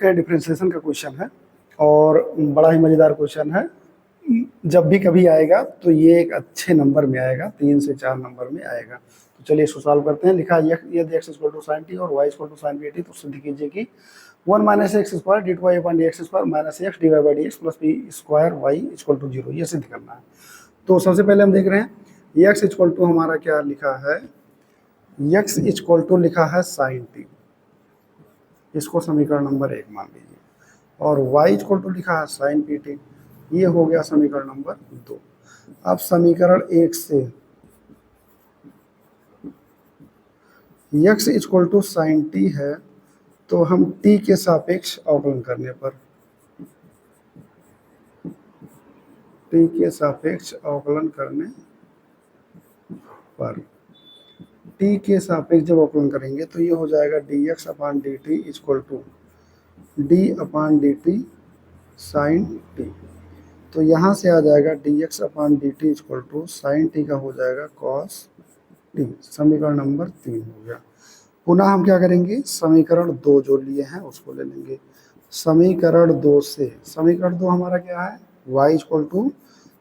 का डिफरेंशिएशन का क्वेश्चन है और बड़ा ही मज़ेदार क्वेश्चन है। जब भी कभी आएगा तो ये एक अच्छे नंबर में आएगा, 3 से 4 नंबर में आएगा। तो चलिए इसको सॉल्व करते हैं। लिखा है यदि x equal to sine t और y equal to sine P t, तो सिद्ध कीजिए कि 1 minus x square d two Y upon D x square minus x divide by D x plus p square y equal to 0, ये सिद्ध करना है। तो सबसे पहले हम देख रहे हैं x इक्वल टू हमारा क्या लिखा है, x इक्वल टू लिखा है साइन टी, इसको समीकरण नंबर 1 मान लीजिए, और y इक्वल टू लिखा है साइन पी टी, ये हो गया समीकरण नंबर 2। अब समीकरण 1 से x equal to sine t है, तो हम t के सापेक्ष अवकलन करने पर, t के सापेक्ष अवकलन करने पर, t के सापेक्ष जब अवकलन करेंगे तो ये हो जाएगा dx upon d t equal to d upon d t sine t. तो यहाँ से आ जाएगा dx upon d t equal to sine t का हो जाएगा कॉस टी, समीकरण नंबर 3 हो गया। पुनः हम क्या करेंगे, समीकरण 2 जो लिए हैं उसको ले लेंगे। समीकरण 2 से, समीकरण 2 हमारा क्या है, y equal to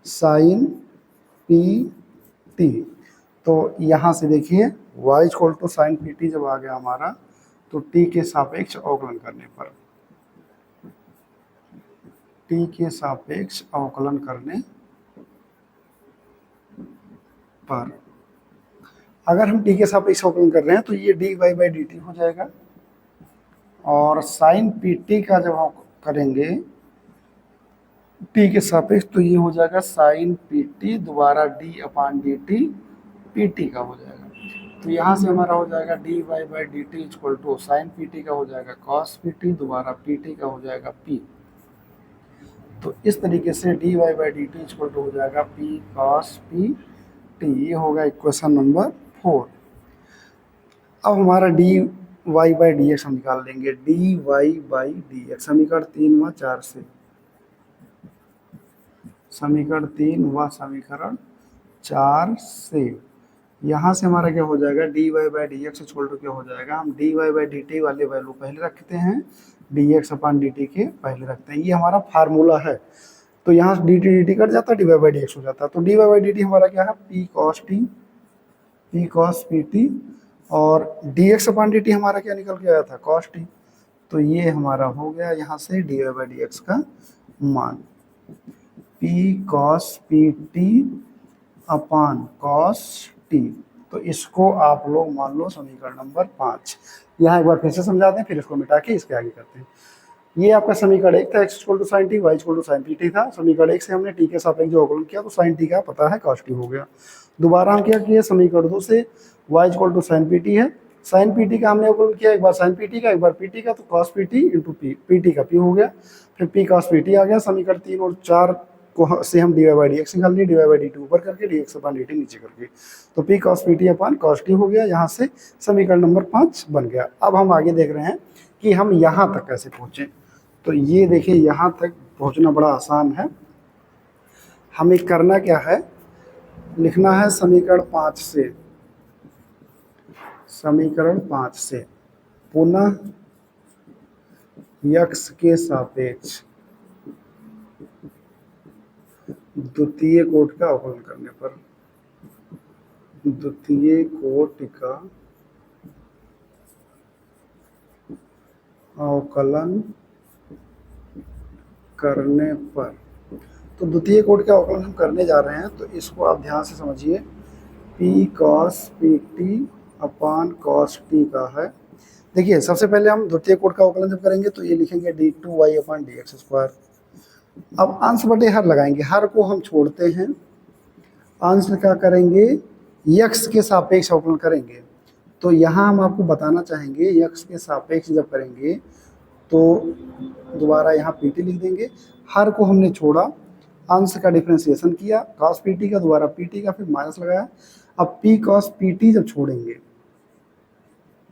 sine P t. तो यहाँ से देखिए y equal to sine P t जब आ गया हमारा, तो t के सापेक्ष अवकलन करने पर, t के सापेक्ष अवकलन करने पर, अगर हम t के सापेक्ष अवकलन कर रहे हैं तो ये dy बाई डी टी हो जाएगा, और साइन पी टी का जब हम करेंगे t के सापेक्ष तो ये हो जाएगा साइन पी टी दोबारा d अपान डी टी पी टी का हो जाएगा। तो यहाँ से हमारा हो जाएगा dy by d t equal to sine P t का हो जाएगा कॉस पी टी दोबारा पी टी का हो जाएगा p। तो इस तरीके से dy by d t equal to हो जाएगा p कॉस पी टी, ये होगा इक्वेशन नंबर 4। अब हमारा dy बाई डी एक्स हम निकाल लेंगे, dy बाई डी एक्स समीकरण 3 व 4 से, समीकरण 3 व समीकरण 4 से, यहाँ से हमारा क्या हो जाएगा, dy by D x equal to क्या हो जाएगा, हम dy बाई डी टी वाले वैल्यू पहले रखते हैं, dx अपॉन dt के पहले रखते हैं, ये हमारा फार्मूला है। तो यहाँ dt कट जाता है, dy बाई डी एक्स हो जाता है। तो dy बाई डी टी हमारा क्या है, p cos पी टी, और dx अपॉन dt हमारा क्या निकल के आया था, cos t। तो ये हमारा हो गया यहाँ से dy बाई डी एक्स का मान, p cos P T upon cos t। तो इसको आप लोग मान लो समीकरण नंबर 5। यहाँ एक बार फिर से समझा दें, फिर इसको मिटा के इसके आगे करते हैं। ये आपका समीकरण 1 था, x equal to sine t, y equal to sine P t था। समीकरण 1 से हमने t के सापेक्ष जो अवकलन किया तो साइन टी का पता है, cos t हो गया। दोबारा हम क्या किए, समीकरण 2 से y equal to sine P t है, साइन पी टी का हमने अवकलन किया, एक बार साइन पी टी का एक बार पी टी का, तो cos P T into P t का p हो गया, फिर p cos पी टी आ गया। समीकरण 3 और 4 को से हम dy बाई डी एक्स निकाल लिए, dy बाई डी टी ऊपर करके dx अपॉन dt नीचे करके, तो p cos P T upon cos t हो गया। यहाँ से समीकरण नंबर 5 बन गया। अब हम आगे देख रहे हैं कि हम यहाँ तक कैसे पहुँचें। तो ये देखिए यहाँ तक पहुँचना बड़ा आसान है। हमें करना क्या है, लिखना है समीकरण 5 से, समीकरण 5 से पुनः x के सापेक्ष द्वितीय कोट का अवकलन करने पर, द्वितीय कोट का अवकलन करने पर, तो द्वितीय कोट का अवकलन हम करने जा रहे हैं, तो इसको आप ध्यान से समझिए। p cos P T upon cos t का है। देखिए सबसे पहले हम द्वितीय कोट का अवकलन जब करेंगे तो ये लिखेंगे d two Y upon D x square. अब अंश बटे हर लगाएंगे, हर को हम छोड़ते हैं, अंश क्या करेंगे, x के सापेक्ष अवकलन करेंगे। तो यहाँ हम आपको बताना चाहेंगे x के सापेक्ष जब करेंगे तो दोबारा यहाँ पी टी लिख देंगे, हर को हमने छोड़ा, अंश का डिफरेंशिएशन किया, cos पी टी का दोबारा पी टी का, फिर माइनस लगाया। अब p cos पी टी जब छोड़ेंगे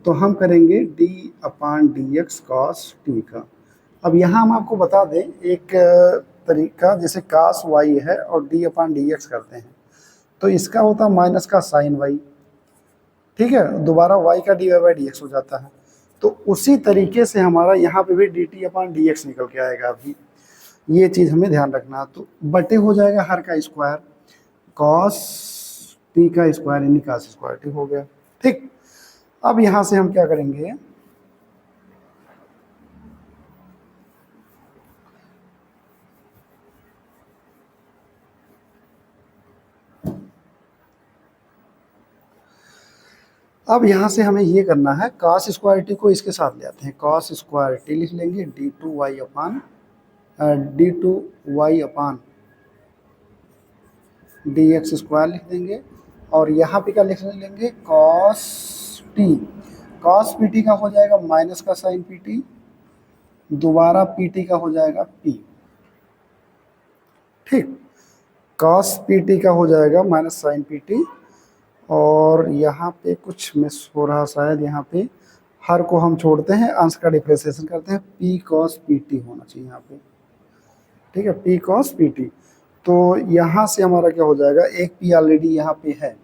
तो हम करेंगे d अपान डी एक्स cos t का। अब यहाँ हम आपको बता दें एक तरीका, जैसे cos y है और d अपान डी एक्स करते हैं तो इसका होता है माइनस का साइन y, ठीक है, दोबारा y का dy बाई डी एक्स हो जाता है। तो उसी तरीके से हमारा यहाँ पे भी d T upon D x निकल के आएगा अभी। ये चीज़ हमें ध्यान रखना। तो बटे हो जाएगा हर का स्क्वायर, कॉस टी का स्क्वायर यानी कास स्क्वायर टी हो गया। ठीक, अब यहाँ से हम क्या करेंगे, अब यहाँ से हमें ये करना है, कॉस स्क्वायर टी को इसके साथ ले आते हैं, कॉस स्क्वायर टी लिख लेंगे, d two y upon d x square लिख देंगे। और यहाँ पे क्या लिख लेंगे, cos t, cos P t का हो जाएगा माइनस का साइन पी टी, दोबारा पी टी का हो जाएगा पी। ठीक, कॉस पी टी का हो जाएगा माइनस साइन पी टी, और यहाँ पे कुछ मिस हो रहा शायद, यहाँ पे हर को हम छोड़ते हैं, अंश का डिफरेंशिएशन करते हैं, पी कॉस पी टी होना चाहिए यहाँ पे। ठीक है, पी कॉस पी टी। तो यहाँ से हमारा क्या हो जाएगा, एक पी ऑलरेडी यहाँ पे है,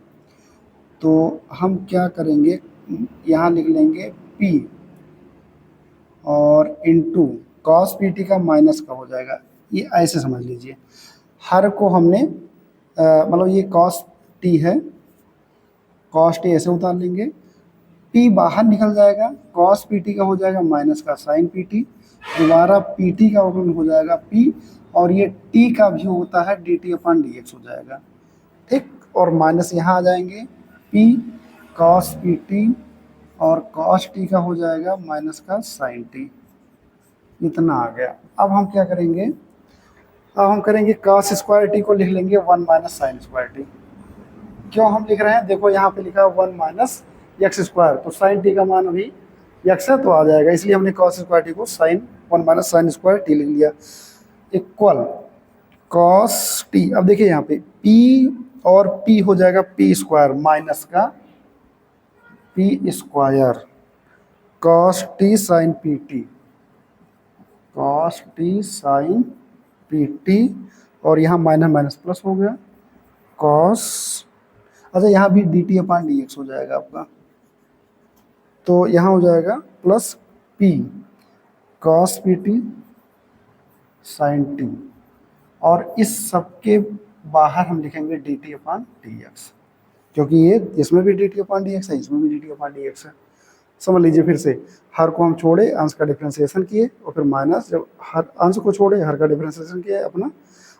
तो हम क्या करेंगे, यहाँ लिख लेंगे पी और इनटू कॉस पी टी का माइनस का हो जाएगा, ये ऐसे समझ लीजिए। हर को हमने मतलब ये कॉस टी है, कॉस टी ऐसे उतार लेंगे, पी बाहर निकल जाएगा, कॉस पी टी का हो जाएगा माइनस का साइन पी टी, दोबारा पी टी का हो जाएगा पी, और ये टी का भी होता है D T upon D x हो जाएगा। ठीक, और माइनस यहाँ आ जाएंगे, पी कॉस पी टी और कॉस टी का हो जाएगा माइनस का साइन टी, इतना आ गया। अब हम क्या करेंगे, अब हम करेंगे कॉस स्क्वायर टी को लिख लेंगे 1 माइनस साइन स्क्वायर टी। क्यों हम लिख रहे हैं, देखो यहाँ पे लिखा है 1 माइनस एक्स स्क्वायर, तो साइन टी का मान अभी एक्स है तो आ जाएगा, इसलिए हमने कॉस स्क्वायर टी को sine 1 minus sine square t लिख लिया, इक्वल कॉस टी। अब देखिए यहाँ पे पी और पी हो जाएगा पी स्क्वायर माइनस का p square cos T sine P t, cos T sine P T, और यहाँ माइनस माइनस प्लस हो गया, कॉस, अच्छा यहाँ भी d T upon D x हो जाएगा आपका, तो यहाँ हो जाएगा plus p cos P T sine t, और इस सब के बाहर हम लिखेंगे d T upon D x, क्योंकि ये इसमें भी d T upon D x है, इसमें भी d T upon D x है। समझ लीजिए फिर से, हर को हम छोड़े, अंश का डिफरेंशिएशन किए, और फिर माइनस, जब हर अंश को छोड़े हर का डिफरेंशिएशन किया अपना,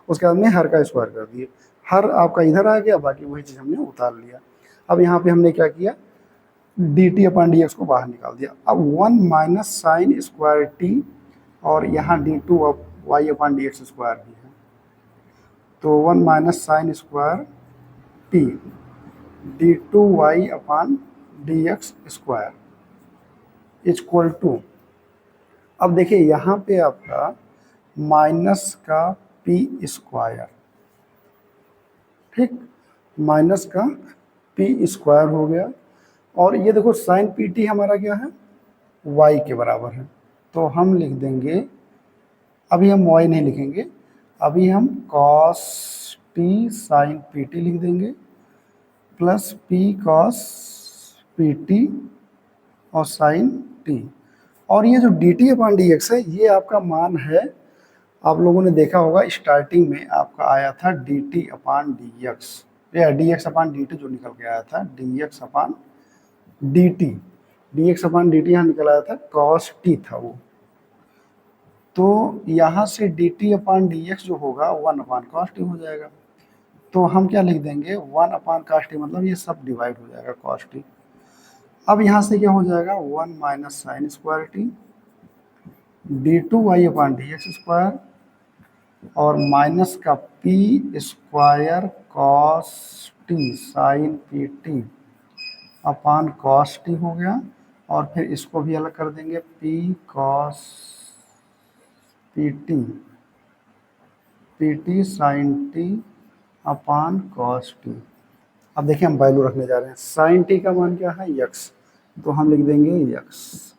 उसके बाद में हर का स्क्वायर कर दिए, हर आपका इधर आ गया, बाकी वही चीज़ हमने उतार लिया। अब यहाँ पे हमने क्या किया, D T upon D x को बाहर निकाल दिया। अब 1 माइनस साइन स्क्वायर टी, और यहाँ d two Y upon D x square भी है, तो 1 minus sine square T D two Y upon D x square equal to, अब देखिए यहाँ पे आपका माइनस का पी स्क्वायर, ठीक, माइनस का पी स्क्वायर हो गया, और ये देखो साइन पी टी हमारा क्या है, वाई के बराबर है, तो हम लिख देंगे, अभी हम वाई नहीं लिखेंगे, अभी हम cos T sine P t लिख देंगे, plus p cos P T और साइन टी, और ये जो d T upon D x है, ये आपका मान है, आप लोगों ने देखा होगा स्टार्टिंग में आपका आया था D T upon D X, या D X upon D T जो निकल के आया था, D X upon D T, D X upon D T यहाँ निकल आया था, कॉस टी था वो, तो यहाँ से D T upon D x जो होगा 1 अपॉन कॉस टी हो जाएगा, तो हम क्या लिख देंगे 1 अपॉन कॉस टी, मतलब ये सब डिवाइड हो जाएगा कॉस टी। अब यहाँ से क्या हो जाएगा 1 minus sine square T D two Y upon D x square, और माइनस का p square cos T sine P T upon cos t हो गया, और फिर इसको भी अलग कर देंगे, p cos P T sine T upon cos t. अब देखिए हम वैल्यू रखने जा रहे हैं, साइन टी का मान क्या है यक्स, तो हम लिख देंगे यक्स,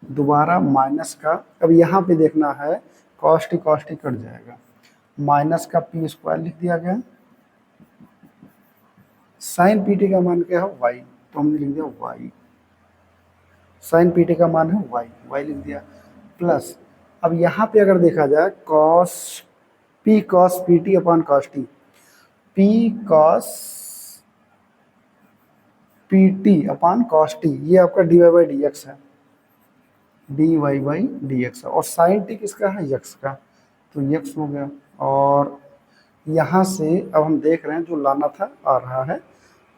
दोबारा माइनस का, अब यहाँ पे देखना है कॉस टी कट जाएगा, माइनस का पी स्क्वायर लिख दिया गया, साइन पी टी का मान क्या है वाई, तो हमने लिख दिया वाई, साइन पी टी का मान है वाई, वाई लिख दिया, प्लस अब यहाँ पे अगर देखा जाए cos P cos P T upon cos T, P cos P T upon cos T, ये आपका D Y by D x है, D Y by D x है, और साइन टी किसका है, यक्स का, तो यक्स हो गया। और यहाँ से अब हम देख रहे हैं जो लाना था आ रहा है,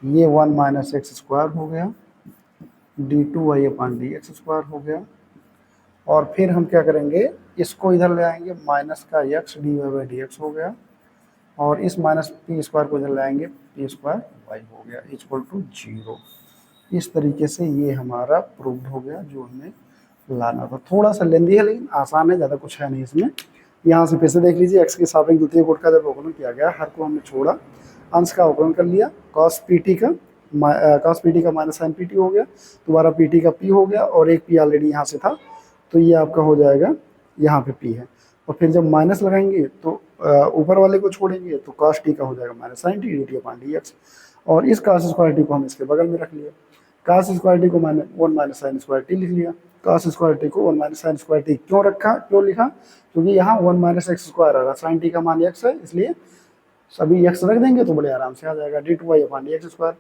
ये 1 माइनस एक्स स्क्वायर हो गया, d two Y upon D x square हो गया, और फिर हम क्या करेंगे, इसको इधर ले आएंगे, माइनस का x d Y by D x हो गया, और इस माइनस पी स्क्वायर को इधर लाएंगे, पी स्क्वायर वाई हो गया इक्वल टू 0। इस तरीके से ये हमारा प्रूव्ड हो गया जो हमें लाना था। थोड़ा सा लेंदी है लेकिन आसान है, ज़्यादा कुछ है नहीं इसमें। यहाँ से फिर से देख लीजिए, एक्स के सापेक्ष द्वितीय गुण का जब अवकलन किया गया, हर को हमने छोड़ा, अंश का अवकलन कर लिया, कॉस पी टी का माइनस साइन पी टी हो गया, दोबारा पी टी का पी हो गया, और एक पी ऑलरेडी यहाँ से था, तो ये आपका हो जाएगा, यहाँ पे पी है, और फिर जब माइनस लगाएंगे तो ऊपर वाले को छोड़ेंगे तो कॉस टी का हो जाएगा minus sine t d T upon D x, और इस कॉस स्क्वायर टी को हम इसके बगल में रख लिया, कॉस स्क्वायर टी को 1 माइनस साइन स्क्वायर टी लिख लिया, कॉस स्क्वायर टी को 1 माइनस साइन स्क्वायर टी क्यों रखा, क्यों लिखा, क्योंकि यहाँ 1 माइनस एक्स स्क्वायर आ रहा, साइन टी का मान एक्स है, इसलिए सभी एक्स रख देंगे तो बड़े आराम से आ जाएगा, d two Y upon D x square.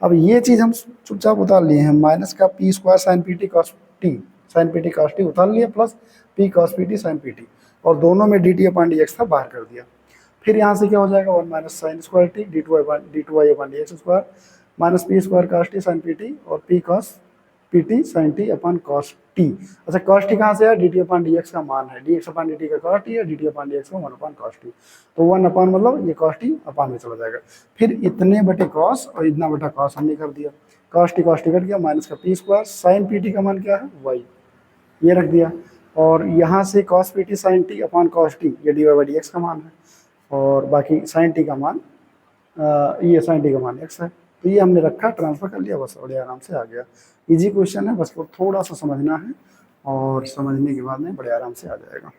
अब ये चीज़ हम चुपचाप उतार लिए हैं, माइनस का p square sine P t cos T, sine P t cos t उतार लिया, plus p cos P T sine P T, और दोनों में d T upon D x था, बाहर कर दिया। फिर यहाँ से क्या हो जाएगा, 1 minus sine square T D two Y upon D x square, minus P square cos T sine P T, और P cos P T sine T upon cos T. अच्छा, कॉस टी कहाँ से है, D T upon D X का मान है, D X upon D T का cos T है, D T upon D X का 1 अपॉन कॉस टी, तो 1 अपॉन मतलब ये कॉस टी अपॉन में चला जाएगा, फिर इतने बटे कॉस और इतना बटा कॉस हमने कर दिया, कॉस टी कट गया, माइनस का p square sine P t का मान क्या है वाई, ये रख दिया, और यहाँ से cos P T sine T upon cos T, ये D Y by D X का मान है, और बाकी साइन टी का मान ये साइन टी का मान एक्स है, तो ये हमने रखा, ट्रांसफर कर लिया, बस बड़े आराम से आ गया। इजी क्वेश्चन है, बस को थोड़ा सा समझना है, और समझने के बाद में बड़े आराम से आ जाएगा।